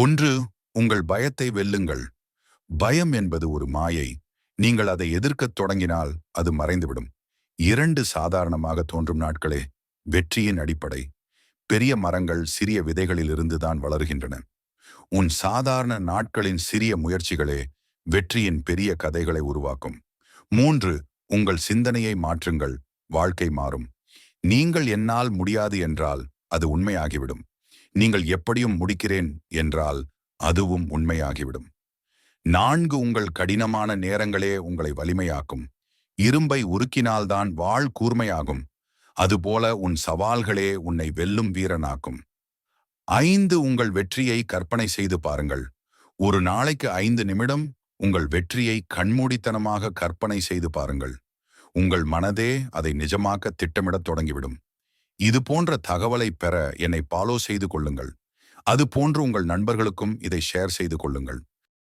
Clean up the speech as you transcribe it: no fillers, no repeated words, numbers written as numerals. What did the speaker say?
ஒன்று, உங்கள் பயத்தை வெல்லுங்கள். பயம் என்பது ஒரு மாயை. நீங்கள் அதை எதிர்க்கத் தொடங்கினால் அது மறைந்துவிடும். 2, சாதாரணமாக தோன்றும் நாட்களே வெற்றியின் அடிப்படை. பெரிய மரங்கள் சிறிய விதைகளிலிருந்து தான் வளர்கின்றன. உன் சாதாரண நாட்களின் சிறிய முயற்சிகளே வெற்றியின் பெரிய கதைகளை உருவாக்கும். 3, உங்கள் சிந்தனையை மாற்றுங்கள். வாழ்க்கை மாறும். நீங்கள் என்னால் முடியாது என்றால் அது உண்மையாகிவிடும். நீங்கள் எப்படியும் முடிக்கிறேன் என்றால் அதுவும் உண்மையாகிவிடும். 4, உங்கள் கடினமான நேரங்களே உங்களை வலிமையாக்கும். இரும்பை உருக்கினால்தான் வாள் கூர்மையாகும். அதுபோல உன் சவால்களே உன்னை வெல்லும் வீரனாக்கும். 5, உங்கள் வெற்றியை கற்பனை செய்து பாருங்கள். ஒரு நாளைக்கு 5 நிமிடம் உங்கள் வெற்றியை கண்மூடித்தனமாக கற்பனை செய்து பாருங்கள். உங்கள் மனதே அதை நிஜமாக்க திட்டமிடத் தொடங்கிவிடும். இது போன்ற தகவலை பெற என்னை ஃபாலோ செய்து கொள்ளுங்கள். அது போன்று உங்கள் நண்பர்களுக்கும் இதை ஷேர் செய்து கொள்ளுங்கள்.